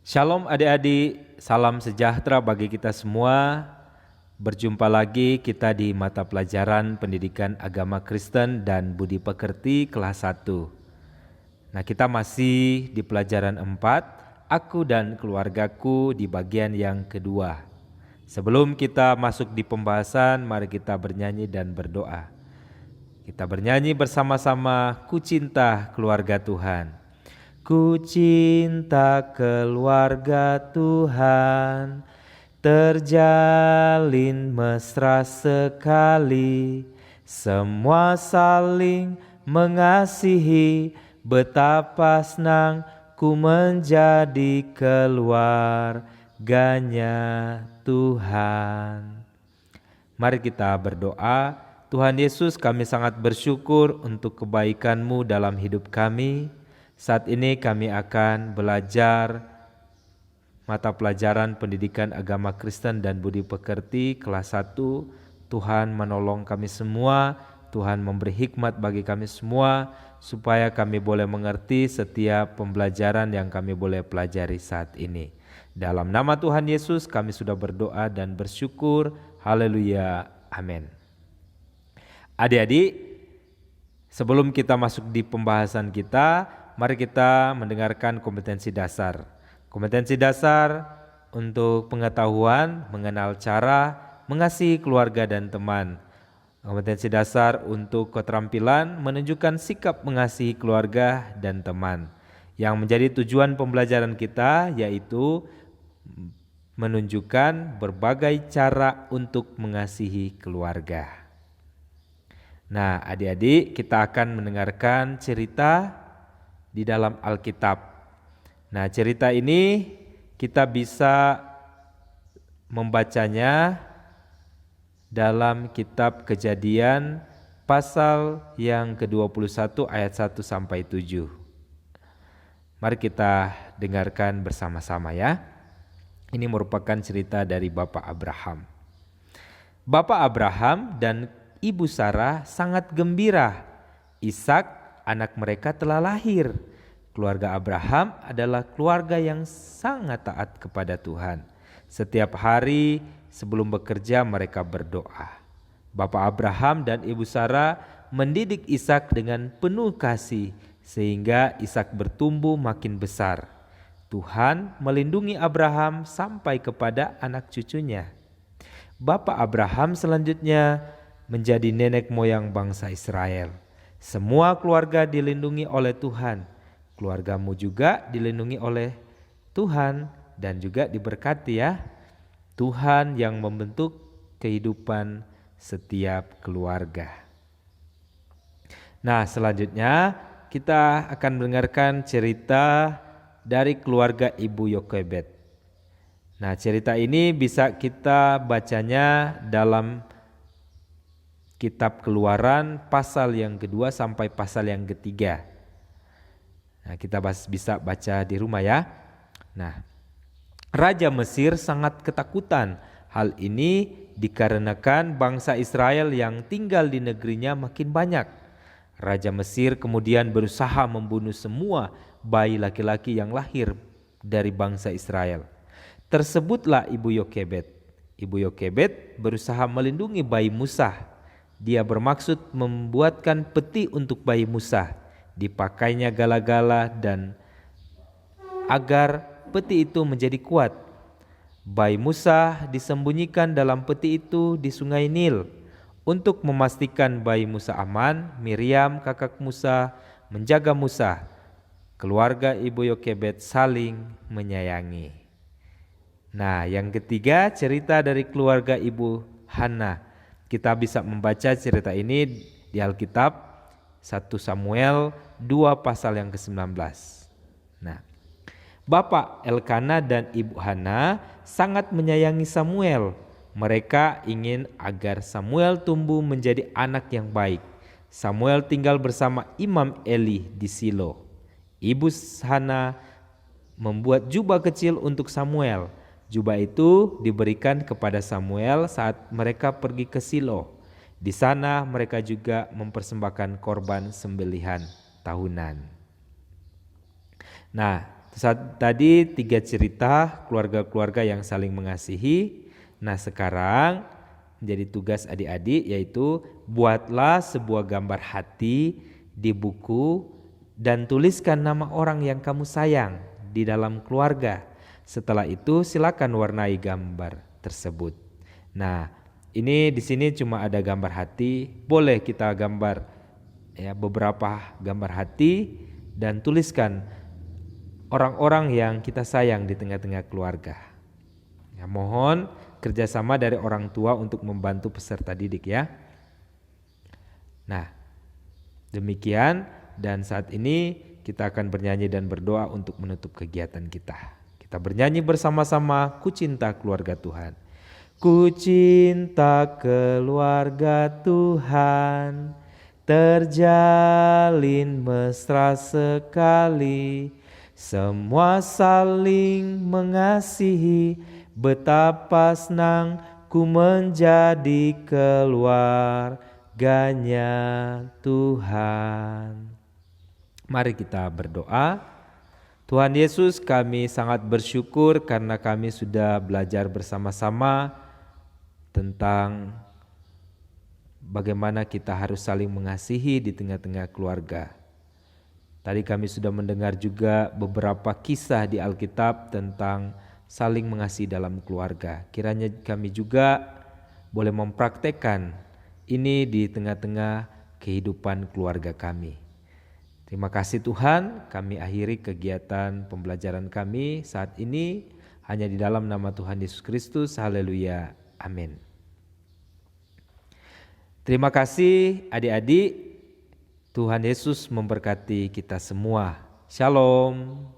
Shalom adik-adik, salam sejahtera bagi kita semua. Berjumpa lagi kita di mata pelajaran Pendidikan Agama Kristen dan Budi Pekerti kelas 1. Nah, kita masih di pelajaran 4, aku dan keluargaku di bagian yang kedua. Sebelum kita masuk di pembahasan, mari kita bernyanyi dan berdoa. Kita bernyanyi bersama-sama, Ku Cinta Keluarga Tuhan. Ku cinta keluarga Tuhan, terjalin mesra sekali, semua saling mengasihi, betapa senang ku menjadi keluarganya Tuhan. Mari kita berdoa. Tuhan Yesus, kami sangat bersyukur untuk kebaikan-Mu dalam hidup kami. Saat ini kami akan belajar mata pelajaran Pendidikan Agama Kristen dan Budi Pekerti kelas 1. Tuhan menolong kami semua, Tuhan memberi hikmat bagi kami semua, supaya kami boleh mengerti setiap pembelajaran yang kami boleh pelajari saat ini. Dalam nama Tuhan Yesus kami sudah berdoa dan bersyukur. Haleluya, amin. Adik-adik, sebelum kita masuk di pembahasan kita, mari kita mendengarkan kompetensi dasar. Kompetensi dasar untuk pengetahuan mengenal cara mengasihi keluarga dan teman. Kompetensi dasar untuk keterampilan menunjukkan sikap mengasihi keluarga dan teman. Yang menjadi tujuan pembelajaran kita yaitu menunjukkan berbagai cara untuk mengasihi keluarga. Nah, adik-adik, kita akan mendengarkan cerita di dalam Alkitab. Nah, cerita ini kita bisa membacanya dalam kitab Kejadian pasal yang ke-21 ayat 1 sampai 7. Mari kita dengarkan bersama-sama ya. Ini merupakan cerita dari Bapak Abraham. Bapak Abraham dan Ibu Sarah sangat gembira. Ishak, anak mereka, telah lahir. Keluarga Abraham adalah keluarga yang sangat taat kepada Tuhan. Setiap hari sebelum bekerja mereka berdoa. Bapak Abraham dan Ibu Sarah mendidik Ishak dengan penuh kasih sehingga Ishak bertumbuh makin besar. Tuhan melindungi Abraham sampai kepada anak cucunya. Bapak Abraham selanjutnya menjadi nenek moyang bangsa Israel. Semua keluarga dilindungi oleh Tuhan. Keluargamu juga dilindungi oleh Tuhan dan juga diberkati ya. Tuhan yang membentuk kehidupan setiap keluarga. Nah, selanjutnya kita akan mendengarkan cerita dari keluarga Ibu Yokebed. Nah, cerita ini bisa kita bacanya dalam Kitab Keluaran pasal yang kedua sampai pasal yang ketiga. Nah, kita bisa baca di rumah ya. Nah, Raja Mesir sangat ketakutan. Hal ini dikarenakan bangsa Israel yang tinggal di negerinya makin banyak. Raja Mesir kemudian berusaha membunuh semua bayi laki-laki yang lahir dari bangsa Israel. Tersebutlah Ibu Yokebed. Ibu Yokebed berusaha melindungi bayi Musa. Dia bermaksud membuatkan peti untuk bayi Musa, dipakainya gala-gala dan agar peti itu menjadi kuat. Bayi Musa disembunyikan dalam peti itu di sungai Nil. Untuk memastikan bayi Musa aman, Miriam kakak Musa menjaga Musa. Keluarga Ibu Yokebed saling menyayangi. Nah, yang ketiga cerita dari keluarga Ibu Hana. Kita bisa membaca cerita ini di Alkitab 1 Samuel 2 pasal yang ke-19. Nah, Bapak Elkana dan Ibu Hana sangat menyayangi Samuel. Mereka ingin agar Samuel tumbuh menjadi anak yang baik. Samuel tinggal bersama Imam Eli di Silo. Ibu Hana membuat jubah kecil untuk Samuel. Jubah itu diberikan kepada Samuel saat mereka pergi ke Silo. Di sana mereka juga mempersembahkan korban sembelihan tahunan. Nah, tadi 3 cerita keluarga-keluarga yang saling mengasihi. Nah sekarang jadi tugas adik-adik yaitu buatlah sebuah gambar hati di buku dan tuliskan nama orang yang kamu sayang di dalam keluarga. Setelah itu silakan warnai gambar tersebut. Nah, ini di sini cuma ada gambar hati, boleh kita gambar ya beberapa gambar hati dan tuliskan orang-orang yang kita sayang di tengah-tengah keluarga. Ya, mohon kerjasama dari orang tua untuk membantu peserta didik ya. Nah, demikian dan saat ini kita akan bernyanyi dan berdoa untuk menutup kegiatan kita. Kita bernyanyi bersama-sama, Ku Cinta Keluarga Tuhan. Ku cinta keluarga Tuhan, terjalin mesra sekali, semua saling mengasihi, betapa senang ku menjadi keluarganya Tuhan. Mari kita berdoa. Tuhan Yesus, kami sangat bersyukur karena kami sudah belajar bersama-sama tentang bagaimana kita harus saling mengasihi di tengah-tengah keluarga. Tadi kami sudah mendengar juga beberapa kisah di Alkitab tentang saling mengasihi dalam keluarga. Kiranya kami juga boleh mempraktekkan ini di tengah-tengah kehidupan keluarga kami. Terima kasih Tuhan, kami akhiri kegiatan pembelajaran kami saat ini hanya di dalam nama Tuhan Yesus Kristus. Haleluya. Amin. Terima kasih adik-adik. Tuhan Yesus memberkati kita semua. Shalom.